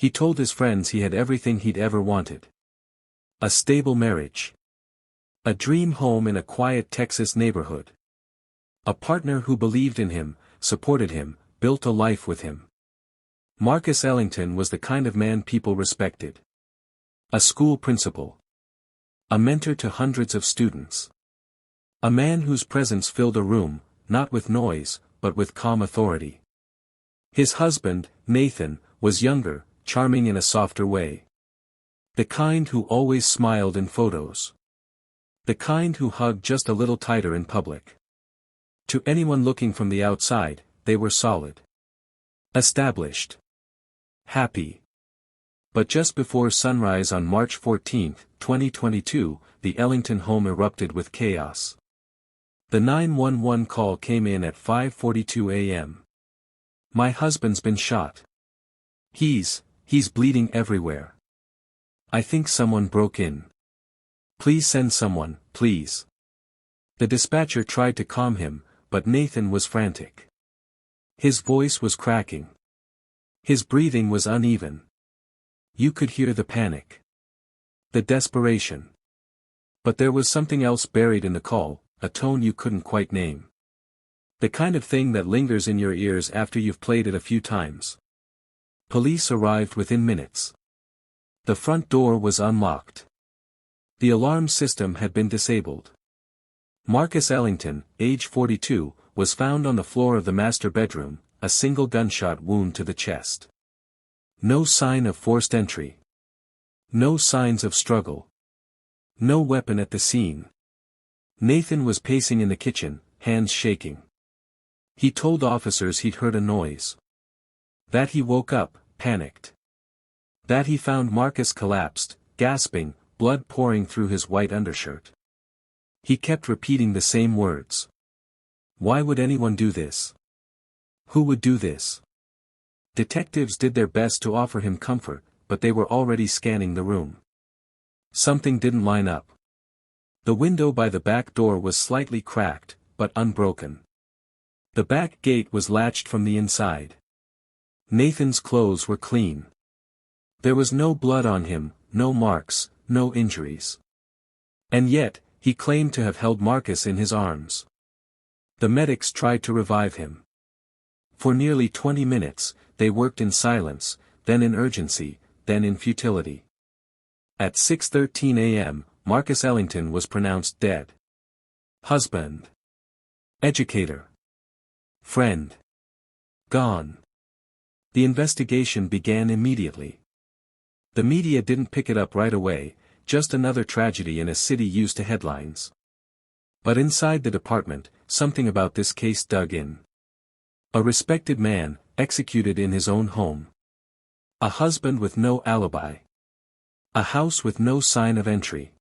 He told his friends he had everything he'd ever wanted. A stable marriage. A dream home in a quiet Texas neighborhood. A partner who believed in him, supported him, built a life with him. Marcus Ellington was the kind of man people respected. A school principal. A mentor to hundreds of students. A man whose presence filled a room, not with noise, but with calm authority. His husband, Nathan, was younger, charming in a softer way. The kind who always smiled in photos. The kind who hugged just a little tighter in public. To anyone looking from the outside, they were solid. Established. Happy. But just before sunrise on March 14, 2022, the Ellington home erupted with chaos. The 911 call came in at 5:42 a.m. "My husband's been shot. He's bleeding everywhere. I think someone broke in. Please send someone, please." The dispatcher tried to calm him, but Nathan was frantic. His voice was cracking. His breathing was uneven. You could hear the panic. The desperation. But there was something else buried in the call, a tone you couldn't quite name. The kind of thing that lingers in your ears after you've played it a few times. Police arrived within minutes. The front door was unlocked. The alarm system had been disabled. Marcus Ellington, age 42, was found on the floor of the master bedroom, a single gunshot wound to the chest. No sign of forced entry. No signs of struggle. No weapon at the scene. Nathan was pacing in the kitchen, hands shaking. He told officers he'd heard a noise. That he woke up, panicked. That he found Marcus collapsed, gasping, blood pouring through his white undershirt. He kept repeating the same words. Why would anyone do this? Who would do this? Detectives did their best to offer him comfort, but they were already scanning the room. Something didn't line up. The window by the back door was slightly cracked, but unbroken. The back gate was latched from the inside. Nathan's clothes were clean. There was no blood on him, no marks, no injuries. And yet, he claimed to have held Marcus in his arms. The medics tried to revive him. For nearly 20 minutes, they worked in silence, then in urgency, then in futility. At 6:13 a.m., Marcus Ellington was pronounced dead. Husband. Educator. Friend. Gone. The investigation began immediately. The media didn't pick it up right away, just another tragedy in a city used to headlines. But inside the department, something about this case dug in. A respected man, executed in his own home. A husband with no alibi. A house with no sign of entry.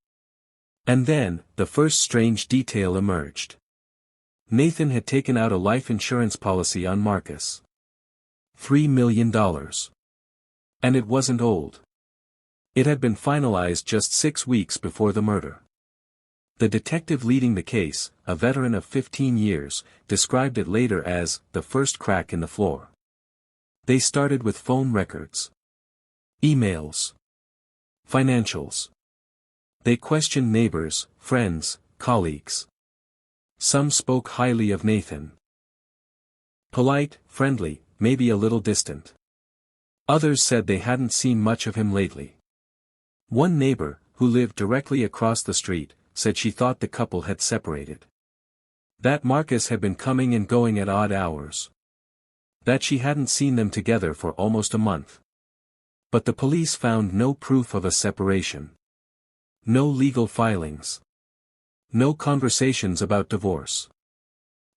And then, the first strange detail emerged. Nathan had taken out a life insurance policy on Marcus. $3 million. And it wasn't old. It had been finalized just 6 weeks before the murder. The detective leading the case, a veteran of 15 years, described it later as the first crack in the floor. They started with phone records. Emails. Financials. They questioned neighbors, friends, colleagues. Some spoke highly of Nathan. Polite, friendly, maybe a little distant. Others said they hadn't seen much of him lately. One neighbor, who lived directly across the street, said she thought the couple had separated. That Marcus had been coming and going at odd hours. That she hadn't seen them together for almost a month. But the police found no proof of a separation. No legal filings. No conversations about divorce.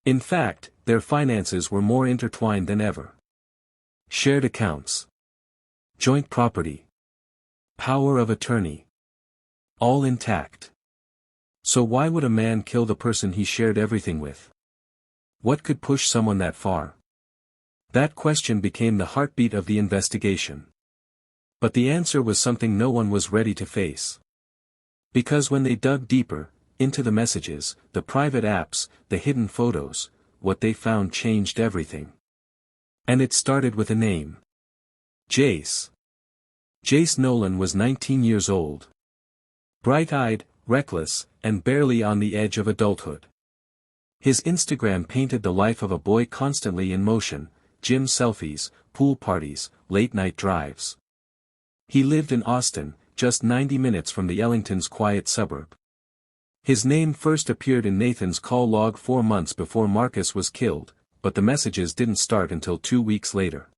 In fact, their finances were more intertwined than ever. Shared accounts. Joint property. Power of attorney. All intact. So why would a man kill the person he shared everything with? What could push someone that far? That question became the heartbeat of the investigation. But the answer was something no one was ready to face. Because when they dug deeper, into the messages, the private apps, the hidden photos, what they found changed everything. And it started with a name. Jace. Jace Nolan was 19 years old. Bright-eyed, reckless, and barely on the edge of adulthood. His Instagram painted the life of a boy constantly in motion: gym selfies, pool parties, late-night drives. He lived in Austin, just 90 minutes from the Ellington's quiet suburb. His name first appeared in Nathan's call log 4 months before Marcus was killed, but the messages didn't start until 2 weeks later.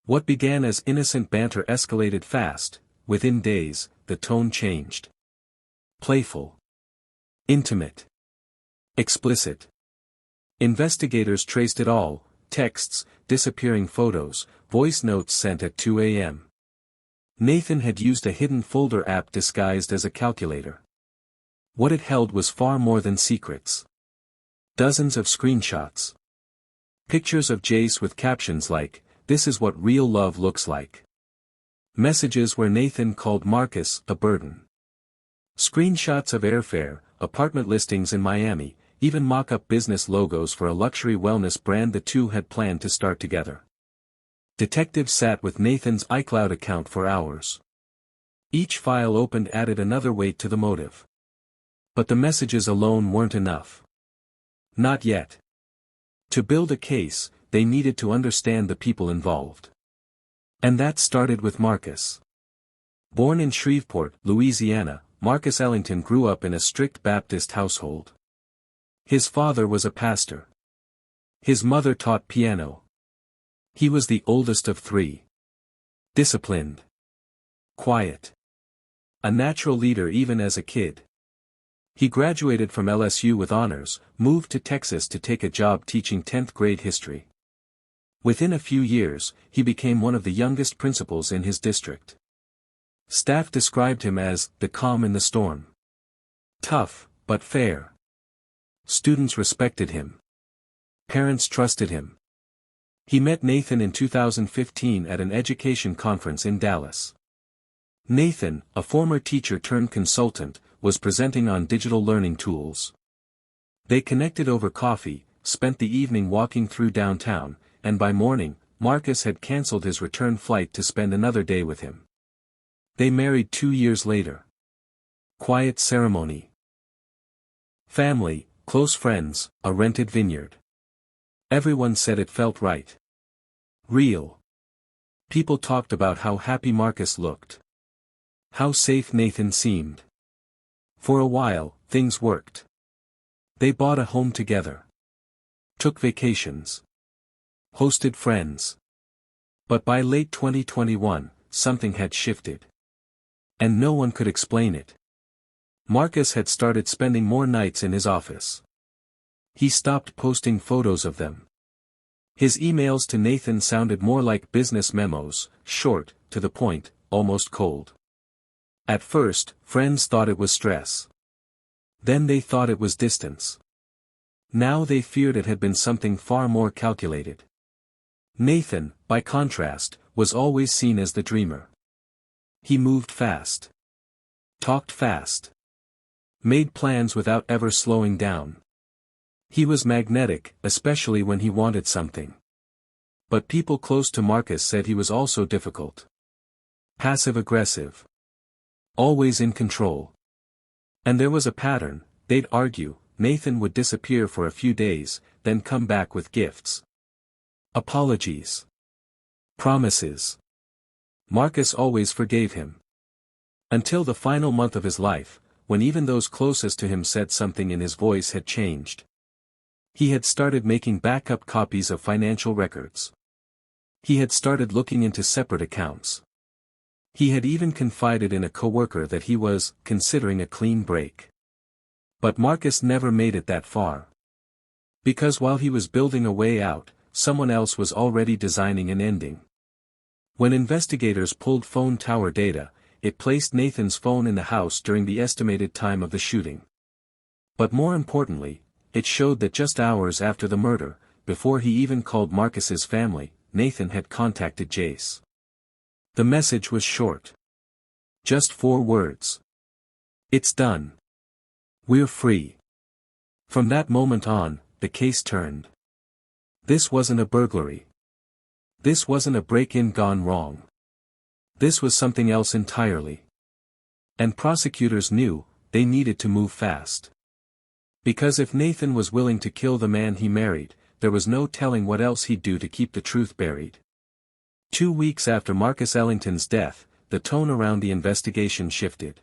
What began as innocent banter escalated fast. Within days, the tone changed. Playful. Intimate. Explicit. Investigators traced it all: texts, disappearing photos, voice notes sent at 2 a.m. Nathan had used a hidden folder app disguised as a calculator. What it held was far more than secrets. Dozens of screenshots. Pictures of Jace with captions like, "This is what real love looks like." Messages where Nathan called Marcus a burden. Screenshots of airfare, apartment listings in Miami, even mock-up business logos for a luxury wellness brand the two had planned to start together. Detectives sat with Nathan's iCloud account for hours. Each file opened added another weight to the motive. But the messages alone weren't enough. Not yet. To build a case, they needed to understand the people involved. And that started with Marcus. Born in Shreveport, Louisiana, Marcus Ellington grew up in a strict Baptist household. His father was a pastor. His mother taught piano. He was the oldest of 3. Disciplined. Quiet. A natural leader even as a kid. He graduated from LSU with honors, moved to Texas to take a job teaching 10th grade history. Within a few years, he became one of the youngest principals in his district. Staff described him as the calm in the storm. Tough, but fair. Students respected him. Parents trusted him. He met Nathan in 2015 at an education conference in Dallas. Nathan, a former teacher turned consultant, was presenting on digital learning tools. They connected over coffee, spent the evening walking through downtown, and by morning, Marcus had cancelled his return flight to spend another day with him. They married 2 years later. Quiet ceremony. Family, close friends, a rented vineyard. Everyone said it felt right. Real. People talked about how happy Marcus looked. How safe Nathan seemed. For a while, things worked. They bought a home together. Took vacations. Hosted friends. But by late 2021, something had shifted. And no one could explain it. Marcus had started spending more nights in his office. He stopped posting photos of them. His emails to Nathan sounded more like business memos, short, to the point, almost cold. At first, friends thought it was stress. Then they thought it was distance. Now they feared it had been something far more calculated. Nathan, by contrast, was always seen as the dreamer. He moved fast. Talked fast. Made plans without ever slowing down. He was magnetic, especially when he wanted something. But people close to Marcus said he was also difficult. Passive-aggressive. Always in control. And there was a pattern. They'd argue, Nathan would disappear for a few days, then come back with gifts. Apologies. Promises. Marcus always forgave him. Until the final month of his life, when even those closest to him said something in his voice had changed. He had started making backup copies of financial records. He had started looking into separate accounts. He had even confided in a coworker that he was considering a clean break. But Marcus never made it that far. Because while he was building a way out, someone else was already designing an ending. When investigators pulled phone tower data, it placed Nathan's phone in the house during the estimated time of the shooting. But more importantly, it showed that just hours after the murder, before he even called Marcus's family, Nathan had contacted Jace. The message was short. Just 4 words. "It's done. We're free." From that moment on, the case turned. This wasn't a burglary. This wasn't a break-in gone wrong. This was something else entirely. And prosecutors knew, they needed to move fast. Because if Nathan was willing to kill the man he married, there was no telling what else he'd do to keep the truth buried. 2 weeks after Marcus Ellington's death, the tone around the investigation shifted.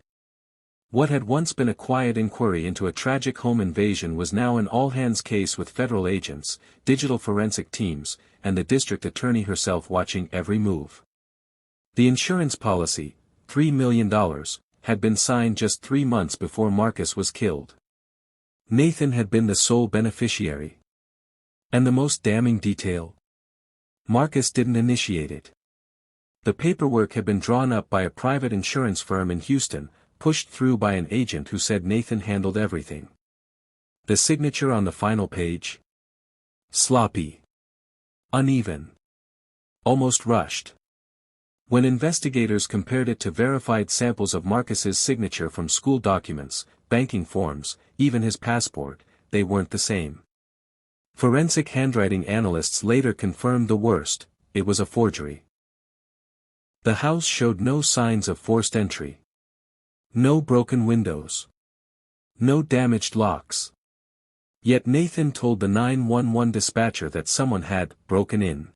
What had once been a quiet inquiry into a tragic home invasion was now an all-hands case with federal agents, digital forensic teams, and the district attorney herself watching every move. The insurance policy, $3 million, had been signed just 3 months before Marcus was killed. Nathan had been the sole beneficiary. And the most damning detail? Marcus didn't initiate it. The paperwork had been drawn up by a private insurance firm in Houston, pushed through by an agent who said Nathan handled everything. The signature on the final page? Sloppy. Uneven. Almost rushed. When investigators compared it to verified samples of Marcus's signature from school documents, banking forms, even his passport, they weren't the same. Forensic handwriting analysts later confirmed the worst, it was a forgery. The house showed no signs of forced entry. No broken windows. No damaged locks. Yet Nathan told the 911 dispatcher that someone had broken in.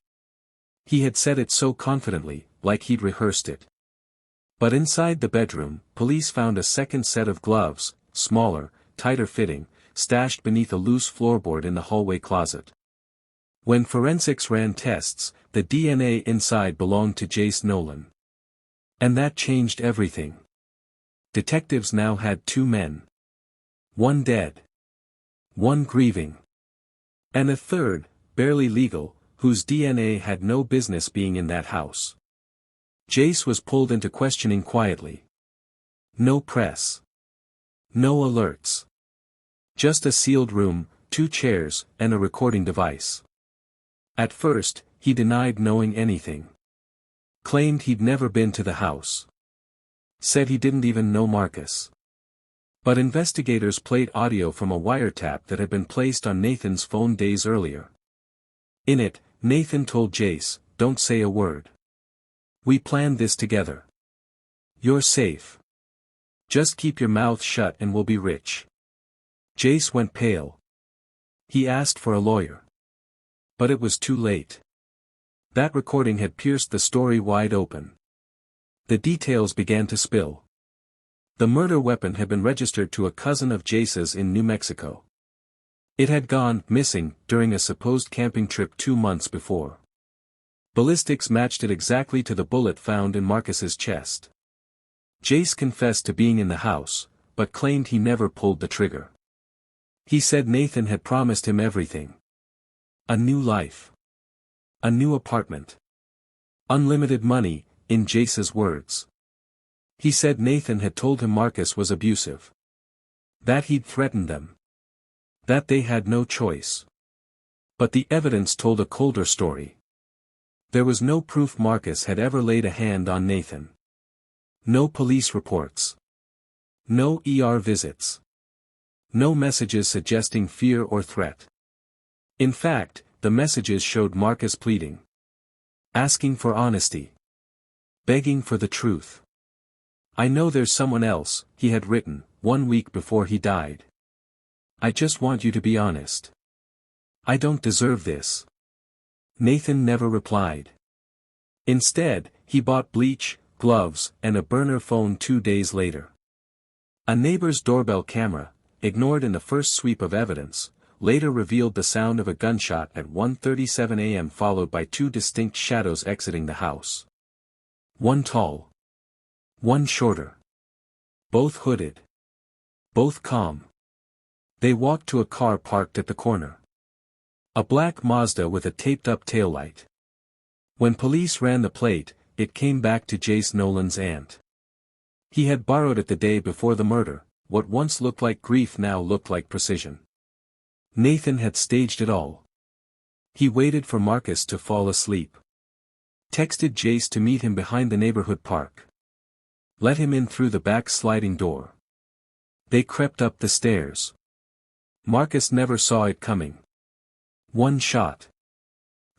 He had said it so confidently, like he'd rehearsed it. But inside the bedroom, police found a second set of gloves, smaller, tighter fitting, stashed beneath a loose floorboard in the hallway closet. When forensics ran tests, the DNA inside belonged to Jace Nolan. And that changed everything. Detectives now had 2 men. One dead. One grieving. And a third, barely legal, whose DNA had no business being in that house. Jace was pulled into questioning quietly. No press. No alerts. Just a sealed room, 2 chairs, and a recording device. At first, he denied knowing anything. Claimed he'd never been to the house. Said he didn't even know Marcus. But investigators played audio from a wiretap that had been placed on Nathan's phone days earlier. In it, Nathan told Jace, "Don't say a word. We planned this together. You're safe. Just keep your mouth shut and we'll be rich." Jace went pale. He asked for a lawyer. But it was too late. That recording had pierced the story wide open. The details began to spill. The murder weapon had been registered to a cousin of Jace's in New Mexico. It had gone missing during a supposed camping trip 2 months before. Ballistics matched it exactly to the bullet found in Marcus's chest. Jace confessed to being in the house, but claimed he never pulled the trigger. He said Nathan had promised him everything. A new life. A new apartment. Unlimited money, in Jace's words. He said Nathan had told him Marcus was abusive. That he'd threatened them. That they had no choice. But the evidence told a colder story. There was no proof Marcus had ever laid a hand on Nathan. No police reports. No ER visits. No messages suggesting fear or threat. In fact, the messages showed Marcus pleading. Asking for honesty. Begging for the truth. "I know there's someone else," he had written, 1 week before he died. "I just want you to be honest. I don't deserve this." Nathan never replied. Instead, he bought bleach, gloves, and a burner phone 2 days later. A neighbor's doorbell camera, ignored in the first sweep of evidence, later revealed the sound of a gunshot at 1:37 a.m. followed by 2 distinct shadows exiting the house. One tall. One shorter. Both hooded. Both calm. They walked to a car parked at the corner. A black Mazda with a taped-up taillight. When police ran the plate, it came back to Jace Nolan's aunt. He had borrowed it the day before the murder. What once looked like grief now looked like precision. Nathan had staged it all. He waited for Marcus to fall asleep. Texted Jace to meet him behind the neighborhood park. Let him in through the back sliding door. They crept up the stairs. Marcus never saw it coming. One shot.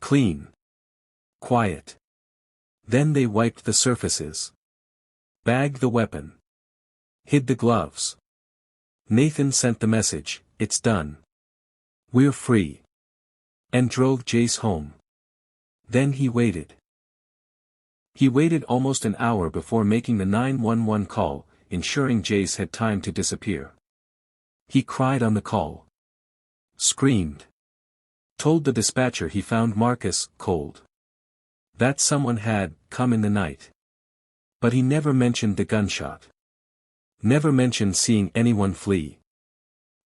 Clean. Quiet. Then they wiped the surfaces. Bagged the weapon. Hid the gloves. Nathan sent the message, "It's done. We're free." And drove Jace home. Then he waited. He waited almost an hour before making the 911 call, ensuring Jace had time to disappear. He cried on the call. Screamed. Told the dispatcher he found Marcus cold. That someone had come in the night. But he never mentioned the gunshot. Never mentioned seeing anyone flee.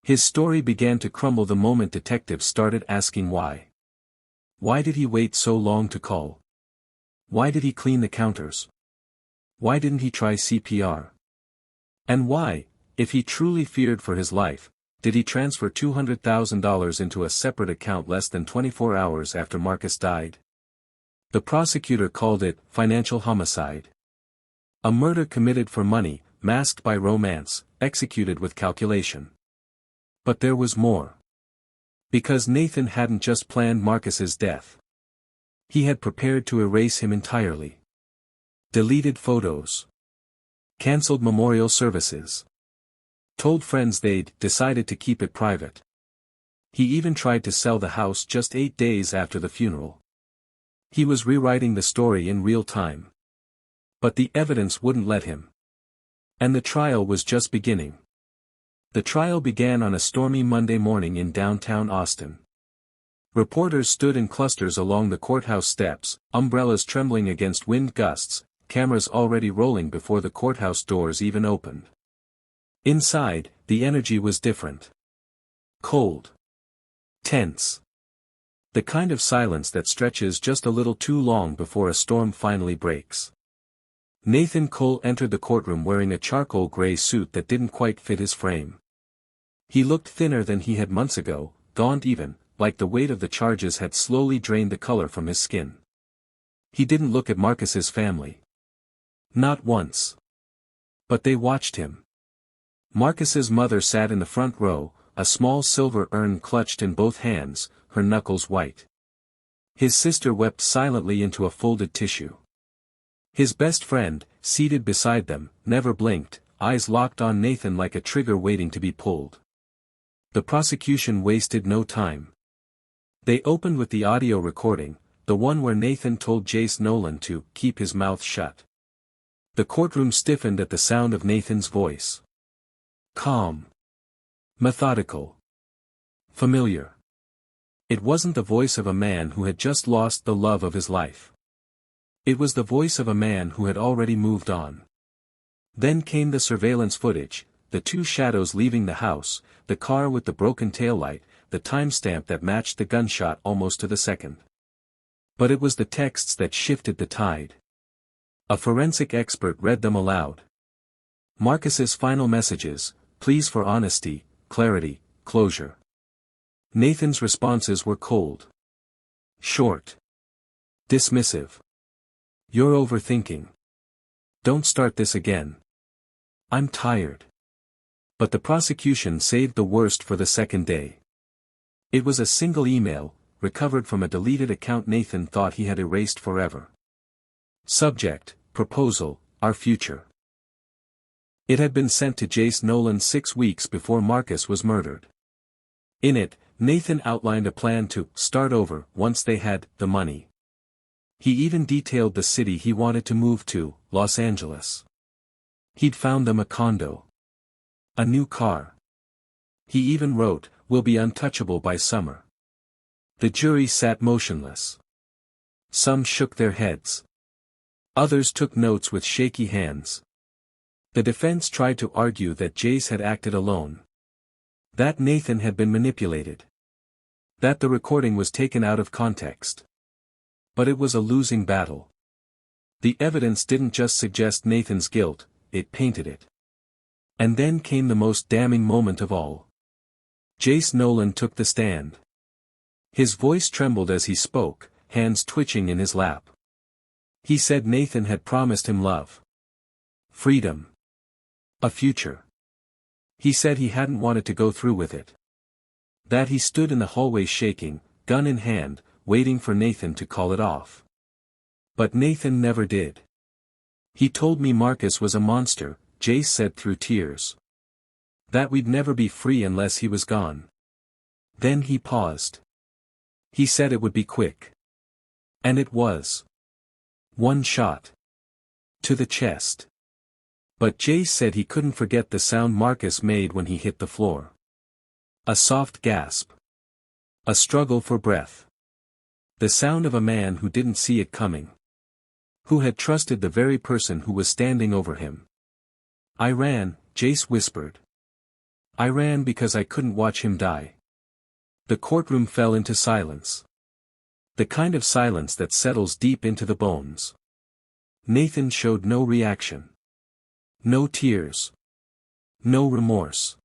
His story began to crumble the moment detectives started asking why. Why did he wait so long to call? Why did he clean the counters? Why didn't he try CPR? And why, if he truly feared for his life, did he transfer $200,000 into a separate account less than 24 hours after Marcus died? The prosecutor called it financial homicide. A murder committed for money, masked by romance, executed with calculation. But there was more. Because Nathan hadn't just planned Marcus's death. He had prepared to erase him entirely. Deleted photos. Cancelled memorial services. Told friends they'd decided to keep it private. He even tried to sell the house just 8 days after the funeral. He was rewriting the story in real time. But the evidence wouldn't let him. And the trial was just beginning. The trial began on a stormy Monday morning in downtown Austin. Reporters stood in clusters along the courthouse steps, umbrellas trembling against wind gusts, cameras already rolling before the courthouse doors even opened. Inside, the energy was different. Cold. Tense. The kind of silence that stretches just a little too long before a storm finally breaks. Nathan Cole entered the courtroom wearing a charcoal gray suit that didn't quite fit his frame. He looked thinner than he had months ago, gaunt even, like the weight of the charges had slowly drained the color from his skin. He didn't look at Marcus's family. Not once. But they watched him. Marcus's mother sat in the front row, a small silver urn clutched in both hands, her knuckles white. His sister wept silently into a folded tissue. His best friend, seated beside them, never blinked, eyes locked on Nathan like a trigger waiting to be pulled. The prosecution wasted no time. They opened with the audio recording, the one where Nathan told Jace Nolan to keep his mouth shut. The courtroom stiffened at the sound of Nathan's voice. Calm. Methodical. Familiar. It wasn't the voice of a man who had just lost the love of his life. It was the voice of a man who had already moved on. Then came the surveillance footage, the two shadows leaving the house, the car with the broken taillight, the timestamp that matched the gunshot almost to the second. But it was the texts that shifted the tide. A forensic expert read them aloud. Marcus's final messages, pleas for honesty, clarity, closure. Nathan's responses were cold. Short. Dismissive. You're overthinking. Don't start this again. I'm tired. But the prosecution saved the worst for the second day. It was a single email, recovered from a deleted account Nathan thought he had erased forever. Subject, proposal, our future. It had been sent to Jace Nolan 6 weeks before Marcus was murdered. In it, Nathan outlined a plan to start over once they had the money. He even detailed the city he wanted to move to, Los Angeles. He'd found them a condo. A new car. He even wrote, "We'll be untouchable by summer." The jury sat motionless. Some shook their heads. Others took notes with shaky hands. The defense tried to argue that Jace had acted alone. That Nathan had been manipulated. That the recording was taken out of context. But it was a losing battle. The evidence didn't just suggest Nathan's guilt, it painted it. And then came the most damning moment of all. Jace Nolan took the stand. His voice trembled as he spoke, hands twitching in his lap. He said Nathan had promised him love. Freedom. A future. He said he hadn't wanted to go through with it. That he stood in the hallway shaking, gun in hand, waiting for Nathan to call it off. But Nathan never did. He told me Marcus was a monster, Jace said through tears. That we'd never be free unless he was gone. Then he paused. He said it would be quick. And it was. One shot. To the chest. But Jace said he couldn't forget the sound Marcus made when he hit the floor. A soft gasp. A struggle for breath. The sound of a man who didn't see it coming. Who had trusted the very person who was standing over him. I ran, Jace whispered. I ran because I couldn't watch him die. The courtroom fell into silence. The kind of silence that settles deep into the bones. Nathan showed no reaction. No tears. No remorse.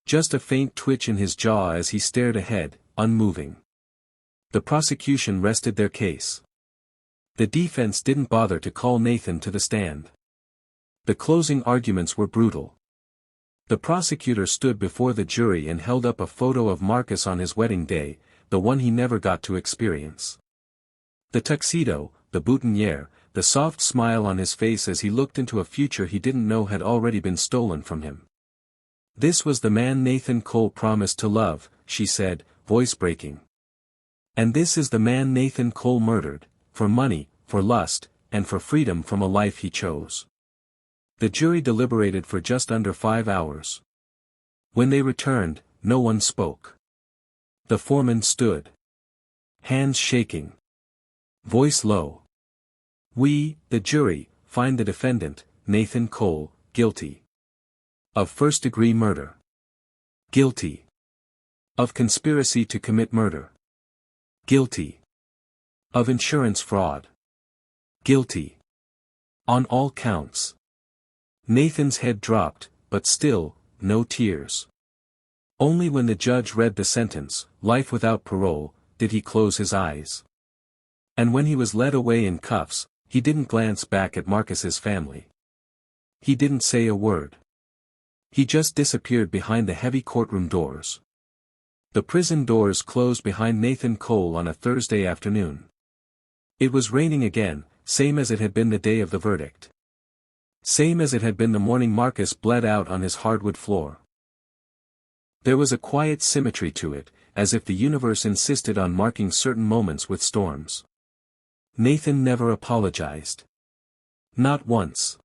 Just a faint twitch in his jaw as he stared ahead, unmoving. The prosecution rested their case. The defense didn't bother to call Nathan to the stand. The closing arguments were brutal. The prosecutor stood before the jury and held up a photo of Marcus on his wedding day, the one he never got to experience. The tuxedo, the boutonniere, the soft smile on his face as he looked into a future he didn't know had already been stolen from him. This was the man Nathan Cole promised to love, she said, voice breaking. And this is the man Nathan Cole murdered, for money, for lust, and for freedom from a life he chose. The jury deliberated for just under 5 hours. When they returned, no one spoke. The foreman stood. Hands shaking. Voice low. We, the jury, find the defendant, Nathan Cole, guilty. Of first-degree murder. Guilty. Of conspiracy to commit murder. Guilty. Of insurance fraud. Guilty. On all counts. Nathan's head dropped, but still, no tears. Only when the judge read the sentence, life without parole, did he close his eyes. And when he was led away in cuffs, he didn't glance back at Marcus's family. He didn't say a word. He just disappeared behind the heavy courtroom doors. The prison doors closed behind Nathan Cole on a Thursday afternoon. It was raining again, same as it had been the day of the verdict. Same as it had been the morning Marcus bled out on his hardwood floor. There was a quiet symmetry to it, as if the universe insisted on marking certain moments with storms. Nathan never apologized. Not once.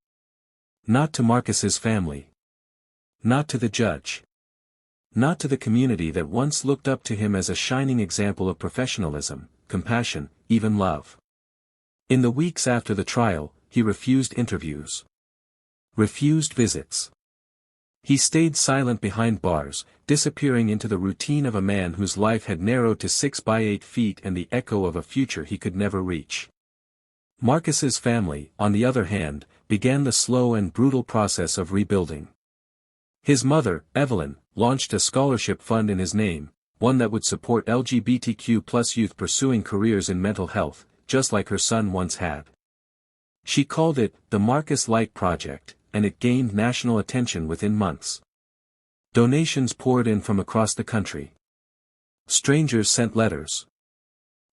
Not to Marcus's family. Not to the judge. Not to the community that once looked up to him as a shining example of professionalism, compassion, even love. In the weeks after the trial, he refused interviews. Refused visits. He stayed silent behind bars, disappearing into the routine of a man whose life had narrowed to 6 by 8 feet and the echo of a future he could never reach. Marcus's family, on the other hand, began the slow and brutal process of rebuilding. His mother, Evelyn, launched a scholarship fund in his name, one that would support LGBTQ+ youth pursuing careers in mental health, just like her son once had. She called it the Marcus Light Project, and it gained national attention within months. Donations poured in from across the country. Strangers sent letters.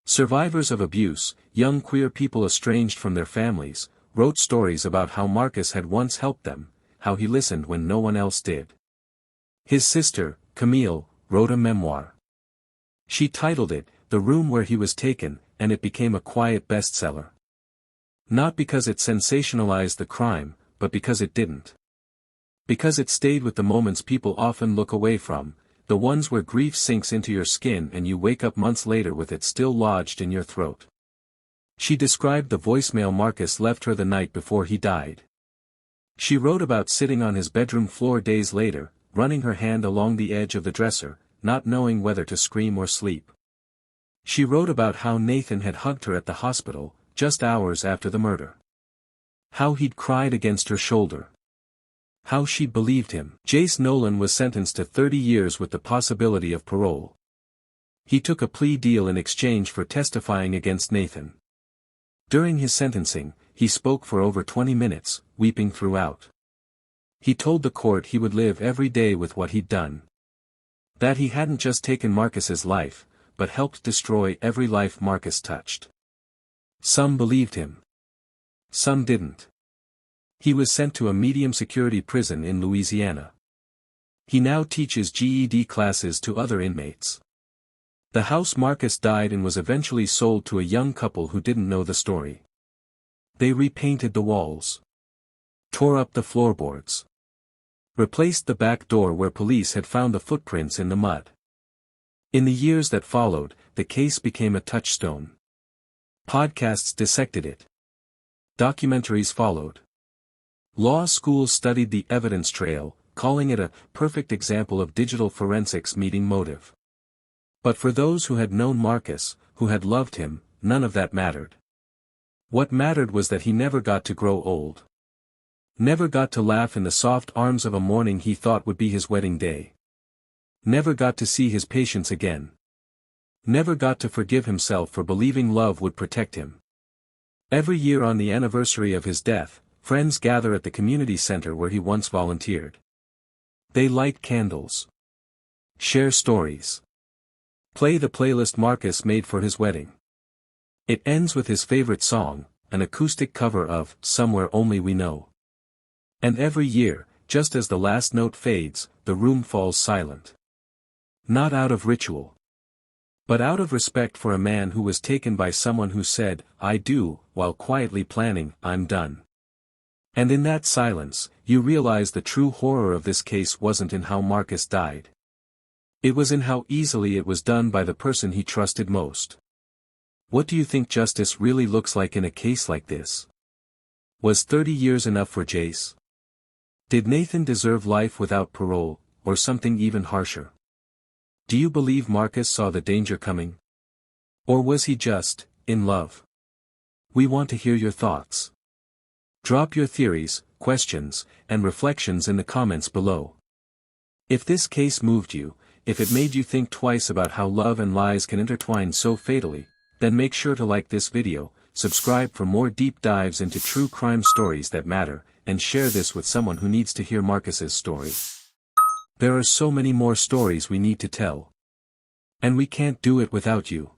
Survivors of abuse, young queer people estranged from their families, wrote stories about how Marcus had once helped them, how he listened when no one else did. His sister, Camille, wrote a memoir. She titled it, The Room Where He Was Taken, and it became a quiet bestseller. Not because it sensationalized the crime, but because it didn't. Because it stayed with the moments people often look away from, the ones where grief sinks into your skin and you wake up months later with it still lodged in your throat. She described the voicemail Marcus left her the night before he died. She wrote about sitting on his bedroom floor days later, running her hand along the edge of the dresser, not knowing whether to scream or sleep. She wrote about how Nathan had hugged her at the hospital, just hours after the murder. How he'd cried against her shoulder. How she believed him. Jace Nolan was sentenced to 30 years with the possibility of parole. He took a plea deal in exchange for testifying against Nathan. During his sentencing, he spoke for over 20 minutes, weeping throughout. He told the court he would live every day with what he'd done. That he hadn't just taken Marcus's life, but helped destroy every life Marcus touched. Some believed him. Some didn't. He was sent to a medium-security prison in Louisiana. He now teaches GED classes to other inmates. The house Marcus died in was eventually sold to a young couple who didn't know the story. They repainted the walls, tore up the floorboards, replaced the back door where police had found the footprints in the mud. In the years that followed, the case became a touchstone. Podcasts dissected it. Documentaries followed. Law schools studied the evidence trail, calling it a perfect example of digital forensics meeting motive. But for those who had known Marcus, who had loved him, none of that mattered. What mattered was that he never got to grow old. Never got to laugh in the soft arms of a morning he thought would be his wedding day. Never got to see his patients again. Never got to forgive himself for believing love would protect him. Every year on the anniversary of his death, friends gather at the community center where he once volunteered. They light candles, share stories, play the playlist Marcus made for his wedding. It ends with his favorite song, an acoustic cover of "Somewhere Only We Know." And every year, just as the last note fades, the room falls silent. Not out of ritual, but out of respect for a man who was taken by someone who said, "I do," while quietly planning, "I'm done." And in that silence, you realize the true horror of this case wasn't in how Marcus died. It was in how easily it was done by the person he trusted most. What do you think justice really looks like in a case like this? Was 30 years enough for Jace? Did Nathan deserve life without parole, or something even harsher? Do you believe Marcus saw the danger coming? Or was he just, in love? We want to hear your thoughts. Drop your theories, questions, and reflections in the comments below. If this case moved you, if it made you think twice about how love and lies can intertwine so fatally, then make sure to like this video, subscribe for more deep dives into true crime stories that matter, and share this with someone who needs to hear Marcus's story. There are so many more stories we need to tell. And we can't do it without you.